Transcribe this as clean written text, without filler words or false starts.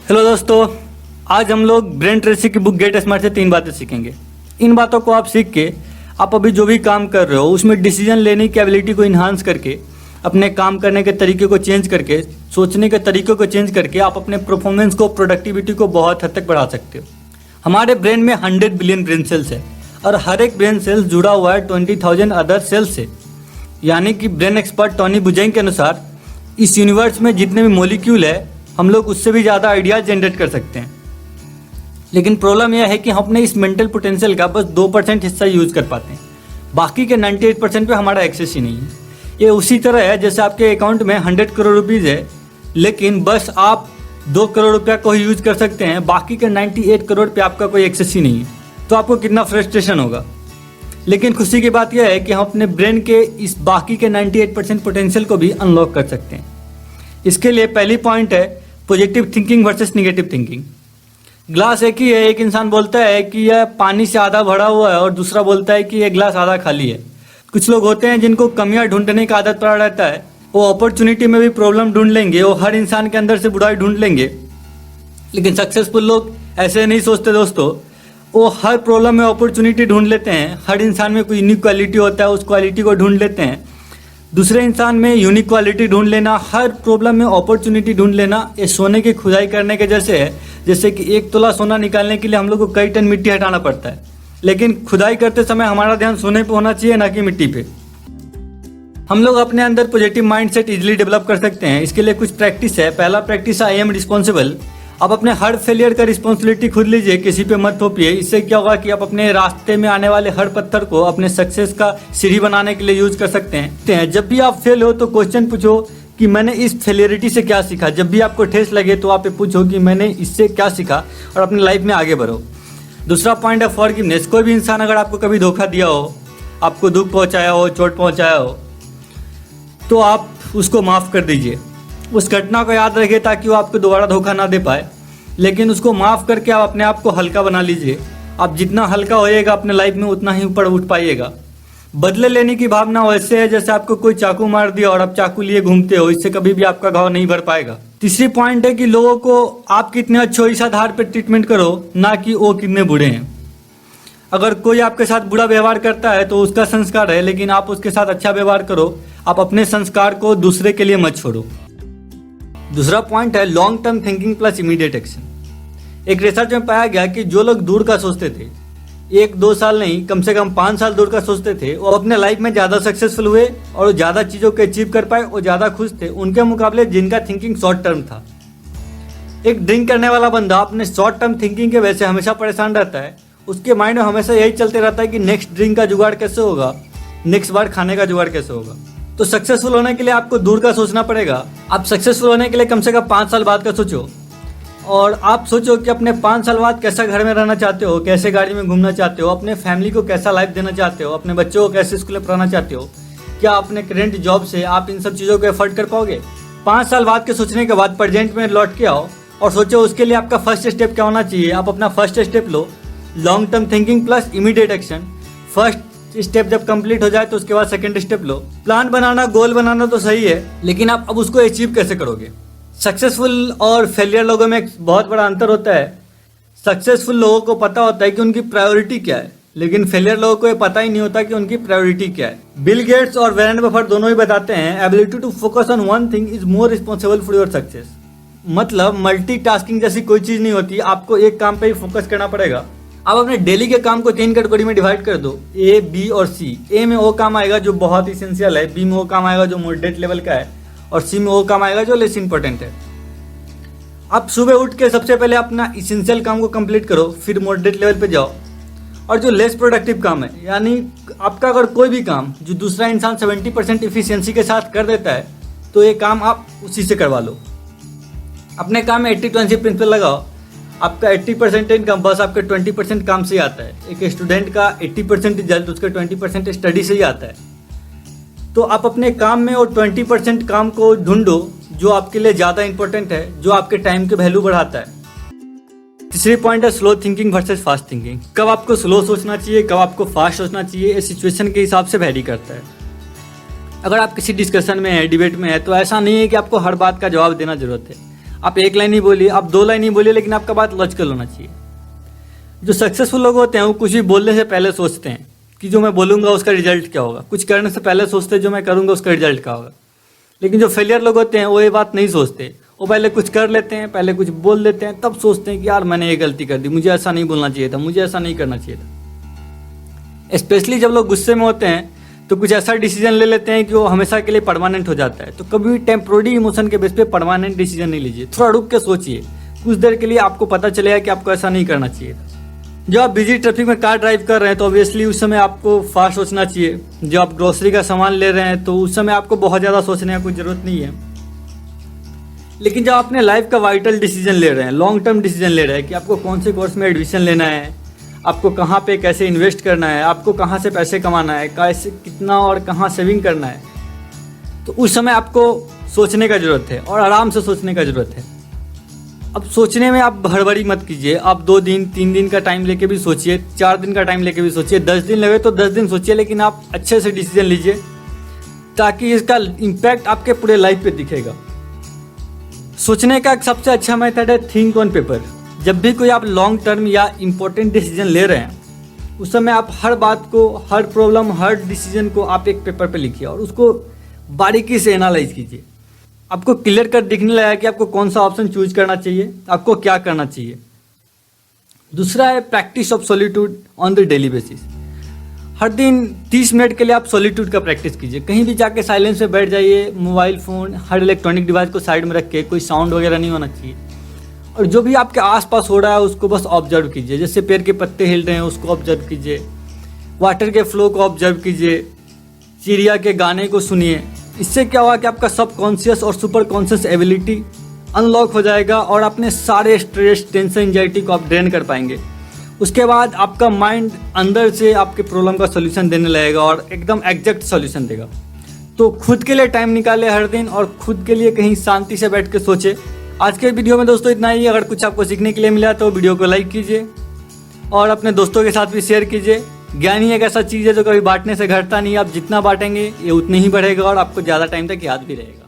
Hello दोस्तों, आज हम लोग ब्रेन ट्रेसी की बुक गेट स्मार्ट से 3 बातें सीखेंगे। इन बातों को आप सीख के आप अभी जो भी काम कर रहे हो उसमें डिसीजन लेने की एबिलिटी को इन्हांस करके, अपने काम करने के तरीके को चेंज करके, सोचने के तरीके को चेंज करके आप अपने परफॉर्मेंस को, प्रोडक्टिविटी को बहुत हद तक बढ़ा सकते हो। हमारे ब्रेन में 100 बिलियन ब्रेन सेल्स है और हर एक ब्रेन सेल्स जुड़ा हुआ है 20,000 अदर सेल्स से। यानी कि ब्रेन एक्सपर्ट टॉनी बुजेंग के अनुसार इस यूनिवर्स में जितने भी मॉलिक्यूल है हम लोग उससे भी ज़्यादा आइडियाज जनरेट कर सकते हैं। लेकिन प्रॉब्लम यह है कि हम अपने इस मेंटल पोटेंशियल का बस 2% हिस्सा यूज़ कर पाते हैं। बाकी के 98% पे हमारा एक्सेस ही नहीं है। ये उसी तरह है जैसे आपके अकाउंट में 100 करोड़ रुपीज़ है, लेकिन बस आप 2 करोड़ रुपया को ही यूज़ कर सकते हैं, बाकी के 98 करोड़ पे आपका कोई एक्सेस ही नहीं है। तो आपको कितना फ्रस्ट्रेशन होगा। लेकिन खुशी की बात यह है कि हम अपने ब्रेन के इस बाकी के 98% पोटेंशियल को भी अनलॉक कर सकते हैं। इसके लिए पहली पॉइंट है positive thinking versus negative thinking. Glass एक ही है, एक इंसान बोलता है कि यह पानी से आधा भरा हुआ है और दूसरा बोलता है कि यह ग्लास आधा खाली है। कुछ लोग होते हैं जिनको कमियां ढूंढने का आदत पड़ा रहता है, वो अपॉर्चुनिटी में भी प्रॉब्लम ढूंढ लेंगे, वो हर इंसान के अंदर से बुराई ढूंढ लेंगे। लेकिन सक्सेसफुल लोग ऐसे नहीं सोचते दोस्तों, वो हर प्रॉब्लम में अपॉर्चुनिटी ढूंढ लेते हैं। हर इंसान में कोई यूनिक क्वालिटी होता है, उस क्वालिटी को ढूंढ लेते हैं। दूसरे इंसान में यूनिक क्वालिटी ढूंढ लेना, हर प्रॉब्लम में अपॉर्चुनिटी ढूंढ लेना, ये सोने की खुदाई करने के जैसे है। जैसे कि 1 तोला सोना निकालने के लिए हम लोग को कई टन मिट्टी हटाना पड़ता है, लेकिन खुदाई करते समय हमारा ध्यान सोने पे होना चाहिए, ना कि मिट्टी पे। हम लोग अपने अंदर पॉजिटिव माइंडसेट इजीली डेवलप कर सकते हैं। इसके लिए कुछ प्रैक्टिस है। पहला प्रैक्टिस है आई एम रिस्पॉन्सिबल। आप अपने हर फेलियर का रिस्पॉन्सिबिलिटी खुद लीजिए, किसी पे मत थोपिए। इससे क्या होगा कि आप अपने रास्ते में आने वाले हर पत्थर को अपने सक्सेस का सीढ़ी बनाने के लिए यूज कर सकते हैं। जब भी आप फेल हो तो क्वेश्चन पूछो कि मैंने इस फेलियरिटी से क्या सीखा। जब भी आपको ठेस लगे तो आप ये पूछो कि मैंने इससे क्या सीखा और अपनी लाइफ में आगे बढ़ो। दूसरा पॉइंट है फॉरगिवनेस। कोई भी इंसान अगर आपको कभी धोखा दिया हो, आपको दुख पहुंचाया हो, चोट पहुंचाया हो, तो आप उसको माफ़ कर दीजिए। उस घटना को याद रखिए ताकि वो आपको दोबारा धोखा ना दे पाए, लेकिन उसको माफ़ करके आप अपने आप को हल्का बना लीजिए। आप जितना हल्का होइएगा अपने लाइफ में उतना ही ऊपर उठ पाइएगा। बदले लेने की भावना वैसे है जैसे आपको कोई चाकू मार दिया और आप चाकू लिए घूमते हो, इससे कभी भी आपका घाव नहीं भर पाएगा। तीसरी पॉइंट है कि लोगों को आप कितने अच्छे हो इस आधार पर ट्रीटमेंट करो, ना कि वो कितने बुरे हैं। अगर कोई आपके साथ बुरा व्यवहार करता है तो उसका संस्कार है, लेकिन आप उसके साथ अच्छा व्यवहार करो। आप अपने संस्कार को दूसरे के लिए मत छोड़ो। दूसरा पॉइंट है long term thinking plus immediate action. एक रिसर्च में पाया गया कि जो लोग दूर का सोचते थे, 1-2 साल नहीं, कम से कम 5 साल दूर का सोचते थे, वो अपने लाइफ में ज़्यादा सक्सेसफुल हुए और ज़्यादा चीज़ों को अचीव कर पाए, वो ज़्यादा खुश थे उनके मुकाबले जिनका थिंकिंग शॉर्ट टर्म था। एक ड्रिंक करने वाला बंदा अपने शॉर्ट टर्म थिंकिंग के वजह से हमेशा परेशान रहता है। उसके माइंड में हमेशा यही चलते रहता है कि नेक्स्ट ड्रिंक का जुगाड़ कैसे होगा, नेक्स्ट बार खाने का जुगाड़ कैसे होगा। तो सक्सेसफुल होने के लिए आपको दूर का सोचना पड़ेगा। आप सक्सेसफुल होने के लिए कम से कम 5 साल बाद का सोचो, और आप सोचो कि अपने 5 साल बाद कैसा घर में रहना चाहते हो, कैसे गाड़ी में घूमना चाहते हो, अपने फैमिली को कैसा लाइफ देना चाहते हो, अपने बच्चों को कैसे स्कूल में पढ़ाना चाहते हो। क्या अपने करेंट जॉब से आप इन सब चीज़ों को एफर्ट कर पाओगे? 5 साल बाद के सोचने के बाद प्रेजेंट में लौट के आओ और सोचो उसके लिए आपका फर्स्ट स्टेप क्या होना चाहिए। आप अपना फर्स्ट स्टेप लो, long term thinking plus immediate action. First step जब कंप्लीट हो जाए तो उसके बाद सेकंड स्टेप लो। प्लान बनाना, गोल बनाना तो सही है, लेकिन आप अब उसको अचीव कैसे करोगे? सक्सेसफुल और फेलियर लोगों में एक बहुत बड़ा अंतर होता है। सक्सेसफुल लोगों को पता होता है कि उनकी प्रायोरिटी क्या है, लेकिन फेलियर लोगों को ये पता ही नहीं होता कि उनकी प्रायोरिटी क्या है। बिल गेट्स और वॉरेन बफेट दोनों ही बताते हैं ability to focus on one thing is more responsible for your success. मतलब मल्टीटास्किंग जैसी कोई चीज़ नहीं होती, आपको एक काम पे ही फोकस करना पड़ेगा। आप अपने डेली के काम को 3 कैटेगरी में डिवाइड कर दो, ए, बी और सी। ए में वो काम आएगा जो बहुत इसेंशियल है, बी में वो काम आएगा जो मॉडरेट लेवल का है, और सी में वो काम आएगा जो लेस इंपॉर्टेंट है। आप सुबह उठ के सबसे पहले अपना इसेंशियल काम को कंप्लीट करो, फिर मॉडरेट लेवल पे जाओ। और जो लेस प्रोडक्टिव काम है, यानी आपका अगर कोई भी काम जो दूसरा इंसान 70% इफिशियंसी के साथ कर देता है, तो ये काम आप उसी से करवा लो। अपने काम में 80-20 प्रिंसिपल लगाओ। आपका 80% इनकम बस आपके 20% काम से ही आता है। एक स्टूडेंट का 80% रिजल्ट उसके 20% स्टडी से ही आता है। तो आप अपने काम में और 20% काम को ढूंढो जो आपके लिए ज़्यादा इंपॉर्टेंट है, जो आपके टाइम के वैल्यू बढ़ाता है। तीसरी पॉइंट है slow thinking versus fast thinking. कब आपको स्लो सोचना चाहिए, कब आपको फास्ट सोचना चाहिए, ये सिचुएशन के हिसाब से वैरी करता है। अगर आप किसी डिस्कशन में है, डिबेट में है, तो ऐसा नहीं है कि आपको हर बात का जवाब देना जरूरत है। आप एक लाइन ही बोलिए, आप 2 लाइन ही बोलिए, लेकिन आपका बात लॉजिकल होना चाहिए। जो सक्सेसफुल लोग होते हैं वो कुछ भी बोलने से पहले सोचते हैं कि जो मैं बोलूँगा उसका रिजल्ट क्या होगा। कुछ करने से पहले सोचते हैं जो मैं करूँगा उसका रिजल्ट क्या होगा। लेकिन जो फेलियर लोग होते हैं वो ये बात नहीं सोचते, वो पहले कुछ कर लेते हैं, पहले कुछ बोल लेते हैं, तब सोचते हैं कि यार मैंने ये गलती कर दी, मुझे ऐसा नहीं बोलना चाहिए था, मुझे ऐसा नहीं करना चाहिए था। स्पेशली जब लोग गुस्से में होते हैं तो कुछ ऐसा डिसीजन ले लेते हैं कि वो हमेशा के लिए परमानेंट हो जाता है। तो कभी भी टेम्प्रोरी इमोशन के बेस पे परमानेंट डिसीजन नहीं लीजिए। थोड़ा रुक के सोचिए, कुछ देर के लिए आपको पता चलेगा कि आपको ऐसा नहीं करना चाहिए था। जब आप बिजी ट्रैफिक में कार ड्राइव कर रहे हैं तो ऑब्वियसली उस समय आपको फास्ट सोचना चाहिए। जब आप ग्रोसरी का सामान ले रहे हैं तो उस समय आपको बहुत ज़्यादा सोचने की कोई ज़रूरत नहीं है। लेकिन जब अपने लाइफ का वाइटल डिसीजन ले रहे हैं, लॉन्ग टर्म डिसीजन ले रहे हैं कि आपको कौन से कोर्स में एडमिशन लेना है, आपको कहाँ पे कैसे इन्वेस्ट करना है, आपको कहाँ से पैसे कमाना है, कैसे कितना और कहाँ सेविंग करना है, तो उस समय आपको सोचने का ज़रूरत है और आराम से सोचने का ज़रूरत है। अब सोचने में आप हड़बड़ी मत कीजिए। आप 2 दिन 3 दिन का टाइम लेके भी सोचिए, 4 दिन का टाइम लेके भी सोचिए, 10 दिन लगे तो 10 दिन सोचिए, लेकिन आप अच्छे से डिसीजन लीजिए ताकि इसका इम्पैक्ट आपके पूरे लाइफ पे दिखेगा। सोचने का एक सबसे अच्छा मेथड है थिंक ऑन पेपर। जब भी कोई आप लॉन्ग टर्म या इम्पोर्टेंट डिसीजन ले रहे हैं उस समय आप हर बात को, हर प्रॉब्लम, हर डिसीजन को आप एक पेपर पे लिखिए और उसको बारीकी से एनालाइज कीजिए। आपको क्लियर कर दिखने लगा कि आपको कौन सा ऑप्शन चूज करना चाहिए, आपको क्या करना चाहिए। दूसरा है practice of solitude on the daily basis. हर दिन 30 मिनट के लिए आप सॉलिट्यूड का प्रैक्टिस कीजिए। कहीं भी जाके साइलेंस में बैठ जाइए, मोबाइल फ़ोन, हर इलेक्ट्रॉनिक डिवाइस को साइड में रख के, कोई साउंड वगैरह नहीं होना चाहिए, और जो भी आपके आसपास हो रहा है उसको बस ऑब्जर्व कीजिए। जैसे पेड़ के पत्ते हिल रहे हैं उसको ऑब्जर्व कीजिए, वाटर के फ्लो को ऑब्जर्व कीजिए, चिड़िया के गाने को सुनिए। इससे क्या होगा कि आपका सब कॉन्शियस और सुपर कॉन्शियस एबिलिटी अनलॉक हो जाएगा और अपने सारे स्ट्रेस, टेंशन, एंजाइटी को आप ड्रेन कर पाएंगे। उसके बाद आपका माइंड अंदर से आपके प्रॉब्लम का सॉल्यूशन देने लगेगा और एकदम एग्जैक्ट सॉल्यूशन देगा। तो खुद के लिए टाइम निकाले हर दिन और खुद के लिए कहीं शांति से बैठ के सोचे। आज के वीडियो में दोस्तों इतना ही। अगर कुछ आपको सीखने के लिए मिला तो वीडियो को लाइक कीजिए और अपने दोस्तों के साथ भी शेयर कीजिए। ज्ञान ही एक ऐसा चीज़ है जो कभी बांटने से घटता नहीं। आप जितना बांटेंगे ये उतनी ही बढ़ेगा और आपको ज़्यादा टाइम तक याद भी रहेगा।